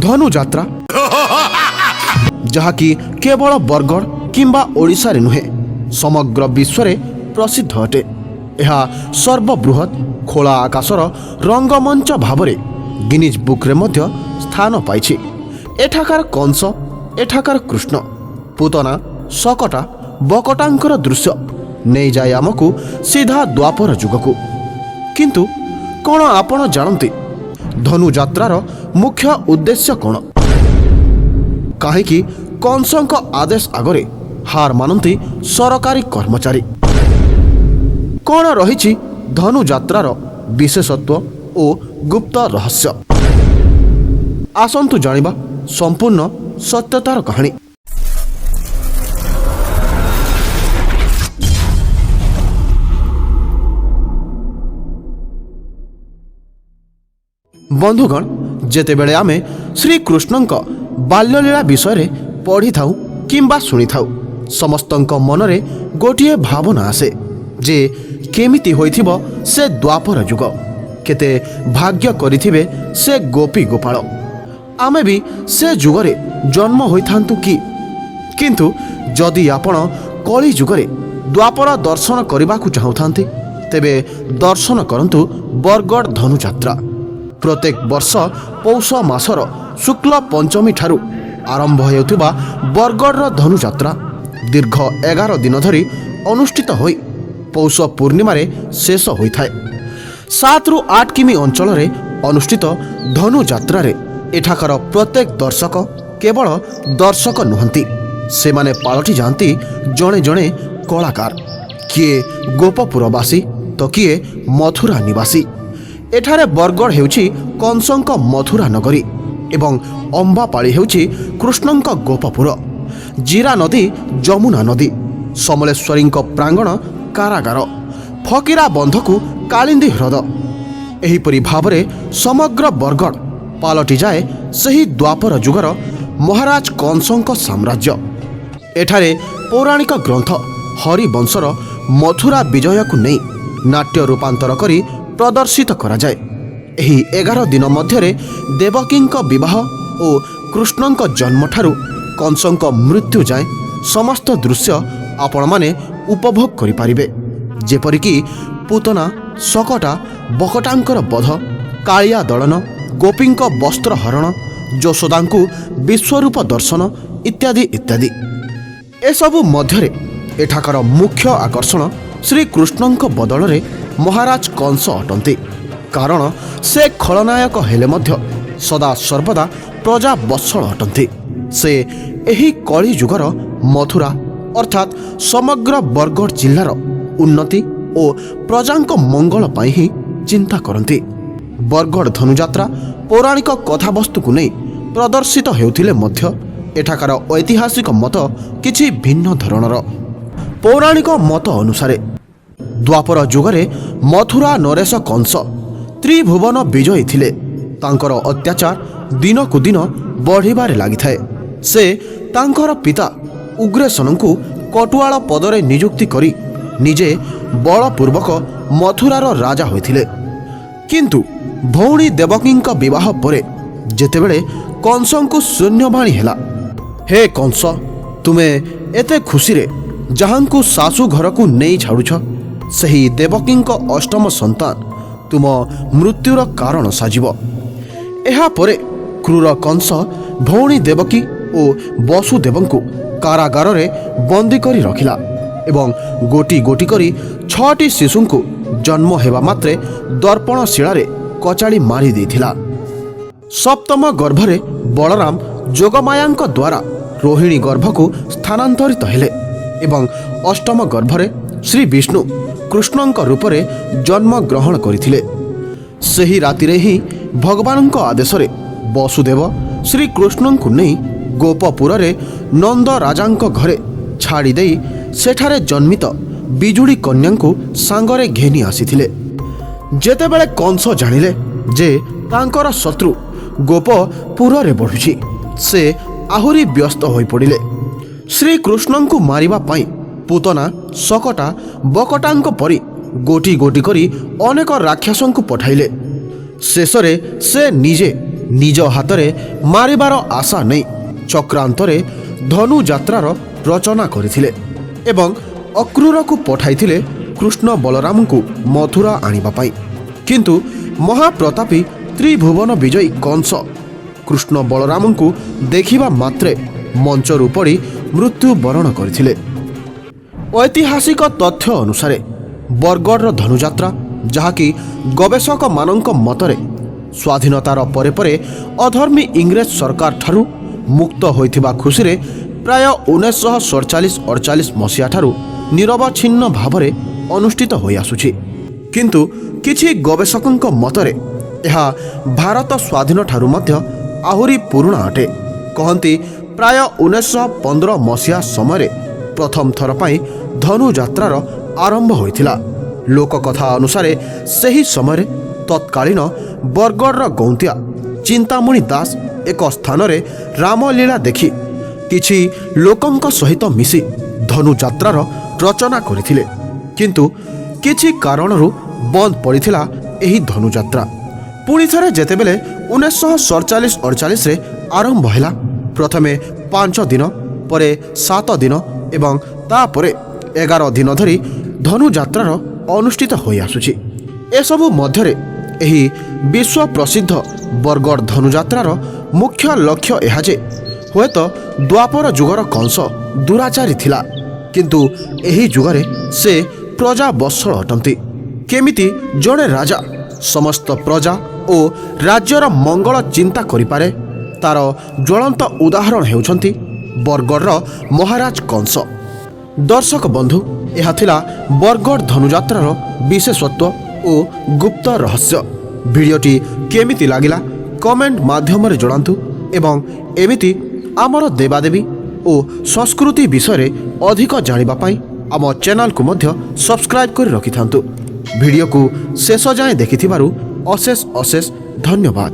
ଧନୁଯାତ୍ରା ଯାହାକି କେବଳ ବରଗଡ଼ କିମ୍ବା ଓଡ଼ିଶାରେ ନୁହେଁ ସମଗ୍ର ବିଶ୍ୱରେ ପ୍ରସିଦ୍ଧ ଅଟେ। ଏହା ସର୍ବବୃହତ୍ ଖୋଳା ଆକାଶର ରଙ୍ଗମଞ୍ଚ ଭାବରେ ଗିନିଜ୍ ବୁକ୍ରେ ମଧ୍ୟ ସ୍ଥାନ ପାଇଛି। ଏଠାକାର କଂସ, ଏଠାକାର କୃଷ୍ଣ, ପୁତନା, ଶକଟା, ବକଟାଙ୍କର ଦୃଶ୍ୟ ନେଇଯାଏ ଆମକୁ ସିଧା ଦ୍ୱାପର ଯୁଗକୁ। କିନ୍ତୁ କ'ଣ ଆପଣ ଜାଣନ୍ତି ଧନୁଯାତ୍ରାର ମୁଖ୍ୟ ଉଦ୍ଦେଶ୍ୟ କ'ଣ? କାହିଁକି କଂସଙ୍କ ଆଦେଶ ଆଗରେ ହାର ମାନନ୍ତି ସରକାରୀ କର୍ମଚାରୀ? କ'ଣ ରହିଛି ଧନୁଯାତ୍ରାର ବିଶେଷତ୍ୱ ଓ ଗୁପ୍ତ ରହସ୍ୟ? ଆସନ୍ତୁ ଜାଣିବା ସମ୍ପୂର୍ଣ୍ଣ ସତ୍ୟତାର କାହାଣୀ। ବନ୍ଧୁଗଣ, ଯେତେବେଳେ ଆମେ ଶ୍ରୀକୃଷ୍ଣଙ୍କ ବାଲ୍ୟଲୀଳା ବିଷୟରେ ପଢ଼ିଥାଉ କିମ୍ବା ଶୁଣିଥାଉ, ସମସ୍ତଙ୍କ ମନରେ ଗୋଟିଏ ଭାବନା ଆସେ ଯେ କେମିତି ହୋଇଥିବ ସେ ଦ୍ୱାପର ଯୁଗ, କେତେ ଭାଗ୍ୟ କରିଥିବେ ସେ ଗୋପୀ ଗୋପାଳ, ଆମେ ବି ସେ ଯୁଗରେ ଜନ୍ମ ହୋଇଥାନ୍ତୁ କି? କିନ୍ତୁ ଯଦି ଆପଣ କଳି ଯୁଗରେ ଦ୍ୱାପର ଦର୍ଶନ କରିବାକୁ ଚାହୁଁଥାନ୍ତି, ତେବେ ଦର୍ଶନ କରନ୍ତୁ ବରଗଡ଼ ଧନୁଯାତ୍ରା। ପ୍ରତ୍ୟେକ ବର୍ଷ ପୌଷ ମାସର ଶୁକ୍ଳ ପଞ୍ଚମୀ ଠାରୁ ଆରମ୍ଭ ହେଉଥିବା ବରଗଡ଼ର ଧନୁଯାତ୍ରା ଦୀର୍ଘ 11 ଦିନ ଧରି ଅନୁଷ୍ଠିତ ହୋଇ ପୌଷ ପୂର୍ଣ୍ଣିମାରେ ଶେଷ ହୋଇଥାଏ। 7ରୁ 8 କିମି ଅଞ୍ଚଳରେ ଅନୁଷ୍ଠିତ ଧନୁଯାତ୍ରାରେ ଏଠାକାର ପ୍ରତ୍ୟେକ ଦର୍ଶକ କେବଳ ଦର୍ଶକ ନୁହନ୍ତି, ସେମାନେ ପାଲଟି ଯାଆନ୍ତି ଜଣେ ଜଣେ କଳାକାର। କିଏ ଗୋପପୁରବାସୀ ତ କିଏ ମଥୁରା ନିବାସୀ। ଏଠାରେ ବରଗଡ଼ ହେଉଛି କଂସଙ୍କ ମଥୁରା ନଗରୀ ଏବଂ ଅମ୍ବାପାଳି ହେଉଛି କୃଷ୍ଣଙ୍କ ଗୋପପୁର। ଜିରା ନଦୀ ଯମୁନା ନଦୀ, ସମଲେଶ୍ୱରୀଙ୍କ ପ୍ରାଙ୍ଗଣ କାରାଗାର, ଫକୀରା ବନ୍ଧକୁ କାଳିନ୍ଦୀ ହ୍ରଦ। ଏହିପରି ଭାବରେ ସମଗ୍ର ବରଗଡ଼ ପାଲଟିଯାଏ ସେହି ଦ୍ୱାପର ଯୁଗର ମହାରାଜ କଂସଙ୍କ ସାମ୍ରାଜ୍ୟ। ଏଠାରେ ପୌରାଣିକ ଗ୍ରନ୍ଥ ହରିବଂଶର ମଥୁରା ବିଜୟକୁ ନେଇ ନାଟ୍ୟ ରୂପାନ୍ତର କରି ପ୍ରଦର୍ଶିତ କରାଯାଏ। ଏହି 11 ଦିନ ମଧ୍ୟରେ ଦେବକୀଙ୍କ ବିବାହ ଓ କୃଷ୍ଣଙ୍କ ଜନ୍ମଠାରୁ କଂସଙ୍କ ମୃତ୍ୟୁ ଯାଏଁ ସମସ୍ତ ଦୃଶ୍ୟ ଆପଣମାନେ ଉପଭୋଗ କରିପାରିବେ, ଯେପରିକି ପୁତନା, ଶକଟା, ବକଟାଙ୍କର ବଧ, କାଳିଆ ଦଳନ, ଗୋପୀଙ୍କ ବସ୍ତ୍ର ହରଣ, ଯଶୋଦାଙ୍କୁ ବିଶ୍ୱରୂପ ଦର୍ଶନ ଇତ୍ୟାଦି ଇତ୍ୟାଦି। ଏସବୁ ମଧ୍ୟରେ ଏଠାକାର ମୁଖ୍ୟ ଆକର୍ଷଣ ଶ୍ରୀକୃଷ୍ଣଙ୍କ ବଦଳରେ ମହାରାଜ କଂସ ଅଟନ୍ତି। କାରଣ ସେ ଖଳନାୟକ ହେଲେ ମଧ୍ୟ ସଦାସର୍ବଦା ପ୍ରଜା ବତ୍ସଳ ଅଟନ୍ତି। ସେ ଏହି କଳି ଯୁଗର ମଥୁରା ଅର୍ଥାତ୍ ସମଗ୍ର ବରଗଡ଼ ଜିଲ୍ଲାର ଉନ୍ନତି ଓ ପ୍ରଜାଙ୍କ ମଙ୍ଗଳ ପାଇଁ ହିଁ ଚିନ୍ତା କରନ୍ତି। ବରଗଡ଼ ଧନୁଯାତ୍ରା ପୌରାଣିକ କଥାବସ୍ତୁକୁ ନେଇ ପ୍ରଦର୍ଶିତ ହେଉଥିଲେ ମଧ୍ୟ ଏଠାକାର ଐତିହାସିକ ମତ କିଛି ଭିନ୍ନ ଧରଣର। ପୌରାଣିକ ମତ ଅନୁସାରେ ଦ୍ୱାପର ଯୁଗରେ ମଥୁରା ନରେଶ କଂସ ତ୍ରିଭୁବନ ବିଜୟୀ ଥିଲେ। ତାଙ୍କର ଅତ୍ୟାଚାର ଦିନକୁ ଦିନ ବଢ଼ିବାରେ ଲାଗିଥାଏ। ସେ ତାଙ୍କର ପିତା ଉଗ୍ରେସନଙ୍କୁ କଟୁଆଳ ପଦରେ ନିଯୁକ୍ତି କରି ନିଜେ ବଳପୂର୍ବକ ମଥୁରାର ରାଜା ହୋଇଥିଲେ। କିନ୍ତୁ ଭଉଣୀ ଦେବକୀଙ୍କ ବିବାହ ପରେ ଯେତେବେଳେ କଂସଙ୍କୁ ଶୂନ୍ୟବାଣୀ ହେଲା, ହେ କଂସ, ତୁମେ ଏତେ ଖୁସିରେ ଯାହାଙ୍କୁ ଶାଶୁ ଘରକୁ ନେଇ ଛାଡ଼ୁଛ, ସେହି ଦେବକୀଙ୍କ ଅଷ୍ଟମ ସନ୍ତାନ ତୁମ ମୃତ୍ୟୁର କାରଣ ସାଜିବ। ଏହାପରେ କ୍ରୂର କଂସ ଭଉଣୀ ଦେବକୀ ଓ ବସୁଦେବଙ୍କୁ କାରାଗାରରେ ବନ୍ଦୀ କରି ରଖିଲା ଏବଂ ଗୋଟି ଗୋଟି କରି 6ଟି ଶିଶୁଙ୍କୁ ଜନ୍ମ ହେବା ମାତ୍ରେ ଦର୍ପଣ ଶିଳାରେ କଚାଡ଼ି ମାରି ଦେଇଥିଲା। ସପ୍ତମ ଗର୍ଭରେ ବଳରାମ ଯୋଗମାୟାଙ୍କ ଦ୍ୱାରା ରୋହିଣୀ ଗର୍ଭକୁ ସ୍ଥାନାନ୍ତରିତ ହେଲେ ଏବଂ ଅଷ୍ଟମ ଗର୍ଭରେ ଶ୍ରୀ ବିଷ୍ଣୁ କୃଷ୍ଣଙ୍କ ରୂପରେ ଜନ୍ମ ଗ୍ରହଣ କରିଥିଲେ। ସେହି ରାତିରେ ହିଁ ଭଗବାନଙ୍କ ଆଦେଶରେ ବସୁଦେବ ଶ୍ରୀକୃଷ୍ଣଙ୍କୁ ନେଇ ଗୋପପୁରରେ ନନ୍ଦ ରାଜାଙ୍କ ଘରେ ଛାଡ଼ି ଦେଇ ସେଠାରେ ଜନ୍ମିତ ବିଜୁଳି କନ୍ୟାଙ୍କୁ ସାଙ୍ଗରେ ଘେନି ଆସିଥିଲେ। ଯେତେବେଳେ କଂସ ଜାଣିଲେ ଯେ ତାଙ୍କର ଶତ୍ରୁ ଗୋପପୁରରେ ବଢ଼ୁଛି, ସେ ଆହୁରି ବ୍ୟସ୍ତ ହୋଇପଡ଼ିଲେ। ଶ୍ରୀକୃଷ୍ଣଙ୍କୁ ମାରିବା ପାଇଁ ପୁତନା, ଶକଟା, ବକଟାଙ୍କ ପରି ଗୋଟି ଗୋଟି କରି ଅନେକ ରାକ୍ଷସଙ୍କୁ ପଠାଇଲେ। ଶେଷରେ ସେ ନିଜେ ନିଜ ହାତରେ ମାରିବାର ଆଶା ନେଇ ଚକ୍ରାନ୍ତରେ ଧନୁଯାତ୍ରାର ରଚନା କରିଥିଲେ ଏବଂ ଅକ୍ରୁରକୁ ପଠାଇଥିଲେ କୃଷ୍ଣ ବଳରାମଙ୍କୁ ମଥୁରା ଆଣିବା ପାଇଁ। କିନ୍ତୁ ମହାପ୍ରତାପୀ ତ୍ରିଭୁବନ ବିଜୟୀ କଂସ କୃଷ୍ଣ ବଳରାମଙ୍କୁ ଦେଖିବା ମାତ୍ରେ ମଞ୍ଚରୁ ପଡ଼ି ମୃତ୍ୟୁବରଣ କରିଥିଲେ। ଐତିହାସିକ ତଥ୍ୟ ଅନୁସାରେ ବରଗଡ଼ର ଧନୁଯାତ୍ରା, ଯାହାକି ଗବେଷକମାନଙ୍କ ମତରେ ସ୍ୱାଧୀନତାର ପରେ ପରେ ଅଧର୍ମୀ ଇଂରେଜ ସରକାର ଠାରୁ ମୁକ୍ତ ହୋଇଥିବା ଖୁସିରେ ପ୍ରାୟ 1947-48 ମସିହା ଠାରୁ ନିରବଚ୍ଛିନ୍ନ ଭାବରେ ଅନୁଷ୍ଠିତ ହୋଇଆସୁଛି। କିନ୍ତୁ କିଛି ଗବେଷକଙ୍କ ମତରେ ଏହା ଭାରତ ସ୍ୱାଧୀନ ଠାରୁ ମଧ୍ୟ ଆହୁରି ପୁରୁଣା ଅଟେ। କହନ୍ତି ପ୍ରାୟ 1915 ମସିହା ସମୟରେ ପ୍ରଥମ ଥର ପାଇଁ ଧନୁଯାତ୍ରାର ଆରମ୍ଭ ହୋଇଥିଲା। ଲୋକକଥା ଅନୁସାରେ ସେହି ସମୟରେ ତତ୍କାଳୀନ ବରଗଡ଼ର ଗୌନ୍ତିଆ ଚିନ୍ତାମଣି ଦାସ ଏକ ସ୍ଥାନରେ ରାମଲୀଳା ଦେଖି କିଛି ଲୋକଙ୍କ ସହିତ ମିଶି ଧନୁଯାତ୍ରାର ରଚନା କରିଥିଲେ। କିନ୍ତୁ କିଛି କାରଣରୁ ବନ୍ଦ ପଡ଼ିଥିଲା ଏହି ଧନୁଯାତ୍ରା। ପୁଣି ଥରେ ଯେତେବେଳେ 1947-48ରେ ଆରମ୍ଭ ହେଲା, ପ୍ରଥମେ 5 ଦିନ, ପରେ 7 ଦିନ ଏବଂ ତାପରେ 11 ଦିନ ଧରି ଧନୁଯାତ୍ରାର ଅନୁଷ୍ଠିତ ହୋଇଆସୁଛି। ଏସବୁ ମଧ୍ୟରେ ଏହି ବିଶ୍ୱ ପ୍ରସିଦ୍ଧ ବରଗଡ଼ ଧନୁଯାତ୍ରାର ମୁଖ୍ୟ ଲକ୍ଷ୍ୟ ଏହା ଯେ ହୁଏତ ଦ୍ୱାପର ଯୁଗର କଂସ ଦୁରାଚାରୀ ଥିଲା, କିନ୍ତୁ ଏହି ଯୁଗରେ ସେ ପ୍ରଜାବତ୍ସଳ ଅଟନ୍ତି। କେମିତି ଜଣେ ରାଜା ସମସ୍ତ ପ୍ରଜା ଓ ରାଜ୍ୟର ମଙ୍ଗଳ ଚିନ୍ତା କରିପାରେ, ତାର ଜ୍ୱଳନ୍ତ ଉଦାହରଣ ହେଉଛନ୍ତି ବରଗଡ଼ର ମହାରାଜ କଂସ। ଦର୍ଶକ ବନ୍ଧୁ, ଏହା ଥିଲା ବରଗଡ଼ ଧନୁଯାତ୍ରାର ବିଶେଷତ୍ୱ ଓ ଗୁପ୍ତ ରହସ୍ୟ। ଭିଡ଼ିଓଟି କେମିତି ଲାଗିଲା କମେଣ୍ଟ ମାଧ୍ୟମରେ ଜଣାନ୍ତୁ ଏବଂ ଏମିତି ଆମର ଦେବାଦେବୀ ଓ ସଂସ୍କୃତି ବିଷୟରେ ଅଧିକ ଜାଣିବା ପାଇଁ ଆମ ଚ୍ୟାନେଲକୁ ମଧ୍ୟ ସବସ୍କ୍ରାଇବ୍ କରି ରଖିଥାନ୍ତୁ। ଭିଡ଼ିଓକୁ ଶେଷ ଯାଏଁ ଦେଖିଥିବାରୁ ଅଶେଷ ଅଶେଷ ଧନ୍ୟବାଦ।